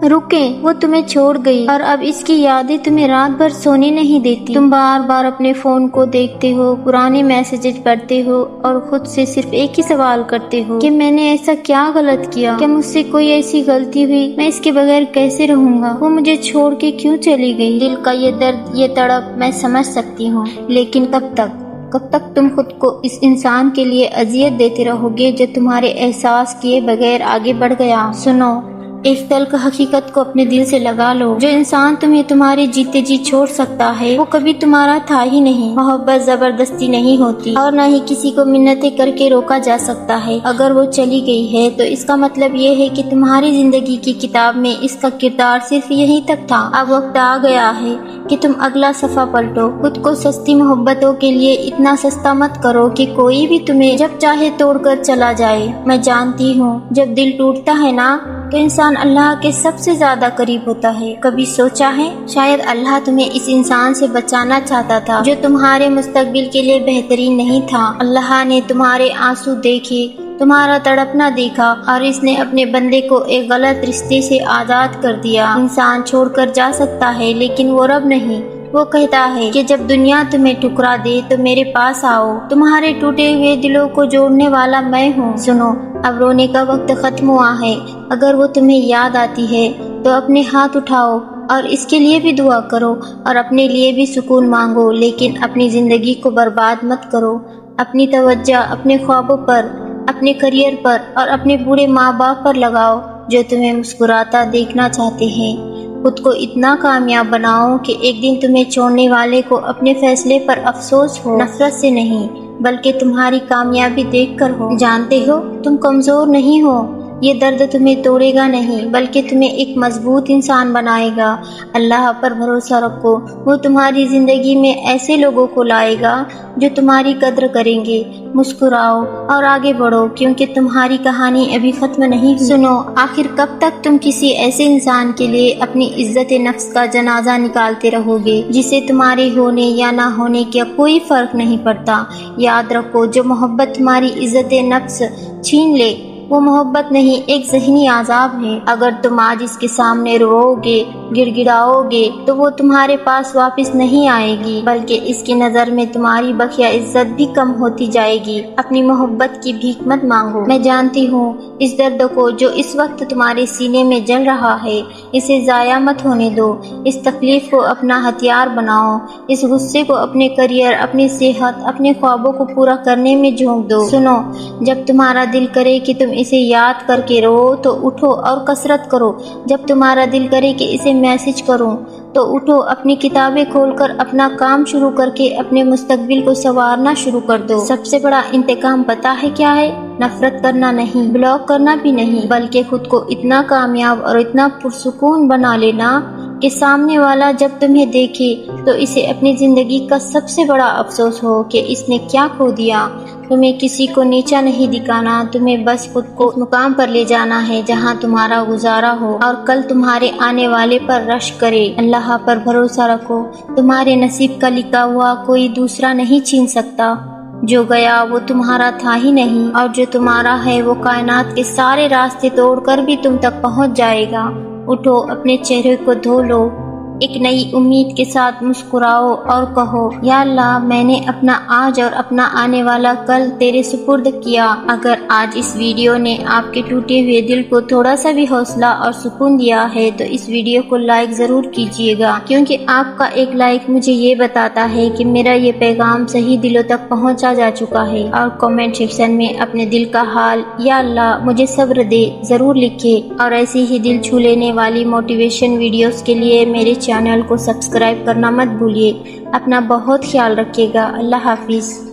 رکیں، وہ تمہیں چھوڑ گئی اور اب اس کی یادیں تمہیں رات بھر سونے نہیں دیتی۔ تم بار بار اپنے فون کو دیکھتے ہو، پرانے میسیجز پڑھتے ہو اور خود سے صرف ایک ہی سوال کرتے ہو کہ میں نے ایسا کیا غلط کیا؟ کیا مجھ سے کوئی ایسی غلطی ہوئی؟ میں اس کے بغیر کیسے رہوں گا؟ وہ مجھے چھوڑ کے کیوں چلی گئی؟ دل کا یہ درد، یہ تڑپ میں سمجھ سکتی ہوں، لیکن کب تک تم خود کو اس انسان کے لیے اذیت دیتے رہو گے جو تمہارے احساس کیے بغیر آگے بڑھ گیا؟ سنو، اس تلخ حقیقت کو اپنے دل سے لگا لو، جو انسان تمہیں تمہارے جیتے جی چھوڑ سکتا ہے وہ کبھی تمہارا تھا ہی نہیں۔ محبت زبردستی نہیں ہوتی اور نہ ہی کسی کو منتیں کر کے روکا جا سکتا ہے۔ اگر وہ چلی گئی ہے تو اس کا مطلب یہ ہے کہ تمہاری زندگی کی کتاب میں اس کا کردار صرف یہیں تک تھا۔ اب وقت آ گیا ہے کہ تم اگلا صفحہ پلٹو۔ خود کو سستی محبتوں کے لیے اتنا سستا مت کرو کہ کوئی بھی تمہیں جب چاہے توڑ کر چلا جائے۔ میں جانتی ہوں جب دل ٹوٹتا ہے نا تو انسان اللہ کے سب سے زیادہ قریب ہوتا ہے۔ کبھی سوچا ہے شاید اللہ تمہیں اس انسان سے بچانا چاہتا تھا جو تمہارے مستقبل کے لیے بہترین نہیں تھا۔ اللہ نے تمہارے آنسو دیکھے، تمہارا تڑپنا دیکھا اور اس نے اپنے بندے کو ایک غلط رشتے سے آزاد کر دیا۔ انسان چھوڑ کر جا سکتا ہے لیکن وہ رب نہیں۔ وہ کہتا ہے کہ جب دنیا تمہیں ٹھکرا دے تو میرے پاس آؤ، تمہارے ٹوٹے ہوئے دلوں کو جوڑنے والا میں ہوں۔ سنو، اب رونے کا وقت ختم ہوا ہے۔ اگر وہ تمہیں یاد آتی ہے تو اپنے ہاتھ اٹھاؤ اور اس کے لیے بھی دعا کرو اور اپنے لیے بھی سکون مانگو، لیکن اپنی زندگی کو برباد مت کرو۔ اپنی توجہ اپنے خوابوں پر، اپنے کریئر پر اور اپنے بوڑھے ماں باپ پر لگاؤ جو تمہیں مسکراتا دیکھنا چاہتے ہیں۔ خود کو اتنا کامیاب بناؤ کہ ایک دن تمہیں چھوڑنے والے کو اپنے فیصلے پر افسوس ہو، نفرت سے نہیں بلکہ تمہاری کامیابی دیکھ کر ہو۔ جانتے ہو تم کمزور نہیں ہو، یہ درد تمہیں توڑے گا نہیں بلکہ تمہیں ایک مضبوط انسان بنائے گا۔ اللہ پر بھروسہ رکھو، وہ تمہاری زندگی میں ایسے لوگوں کو لائے گا جو تمہاری قدر کریں گے۔ مسکراؤ اور آگے بڑھو کیونکہ تمہاری کہانی ابھی ختم نہیں ہوئی۔ سنو، آخر کب تک تم کسی ایسے انسان کے لیے اپنی عزت نفس کا جنازہ نکالتے رہو گے جسے تمہارے ہونے یا نہ ہونے کا کوئی فرق نہیں پڑتا؟ یاد رکھو، جو محبت تمہاری عزت نفس چھین لے وہ محبت نہیں، ایک ذہنی عذاب ہے۔ اگر تم آج اس کے سامنے رو گے، گڑ گڑاؤ گے تو وہ تمہارے پاس واپس نہیں آئے گی بلکہ اس کی نظر میں تمہاری بقیہ عزت بھی کم ہوتی جائے گی۔ اپنی محبت کی بھیک مت مانگو۔ میں جانتی ہوں اس درد کو جو اس وقت تمہارے سینے میں جل رہا ہے، اسے ضائع مت ہونے دو۔ اس تکلیف کو اپنا ہتھیار بناؤ، اس غصے کو اپنے کریئر، اپنی صحت، اپنے خوابوں کو پورا کرنے میں جھونک دو۔ سنو، جب تمہارا دل کرے کہ تم اسے یاد کر کے رو تو اٹھو اور کثرت کرو۔ جب تمہارا دل کرے کہ اسے میسج کروں تو اٹھو، اپنی کتابیں کھول کر اپنا کام شروع کر کے اپنے مستقبل کو سنوارنا شروع کر دو۔ سب سے بڑا انتقام پتہ ہے کیا ہے؟ نفرت کرنا نہیں، بلاک کرنا بھی نہیں، بلکہ خود کو اتنا کامیاب اور اتنا پرسکون بنا لینا کہ سامنے والا جب تمہیں دیکھے تو اسے اپنی زندگی کا سب سے بڑا افسوس ہو کہ اس نے کیا کھو دیا۔ تمہیں کسی کو نیچا نہیں دکھانا، تمہیں بس خود کو مقام پر لے جانا ہے جہاں تمہارا گزارا ہو اور کل تمہارے آنے والے پر رشک کرے۔ اللہ پر بھروسہ رکھو، تمہارے نصیب کا لکھا ہوا کوئی دوسرا نہیں چھین سکتا۔ جو گیا وہ تمہارا تھا ہی نہیں اور جو تمہارا ہے وہ کائنات کے سارے راستے توڑ کر بھی تم تک پہنچ جائے گا۔ اٹھو، اپنے چہرے کو دھو لو، ایک نئی امید کے ساتھ مسکراؤ اور کہو، یا اللہ میں نے اپنا آج اور اپنا آنے والا کل تیرے سپرد کیا۔ اگر آج اس ویڈیو نے آپ کے ٹوٹے ہوئے دل کو تھوڑا سا بھی حوصلہ اور سکون دیا ہے تو اس ویڈیو کو لائک ضرور کیجیے گا، کیونکہ آپ کا ایک لائک مجھے یہ بتاتا ہے کہ میرا یہ پیغام صحیح دلوں تک پہنچا جا چکا ہے۔ اور کامنٹ سیکشن میں اپنے دل کا حال یا اللہ مجھے صبر دے ضرور لکھے، اور ایسی ہی دل چھو لینے والی موٹیویشن ویڈیوز کے لیے میرے چینل کو سبسکرائب کرنا مت بھولیے۔ اپنا بہت خیال رکھیے گا۔ اللہ حافظ۔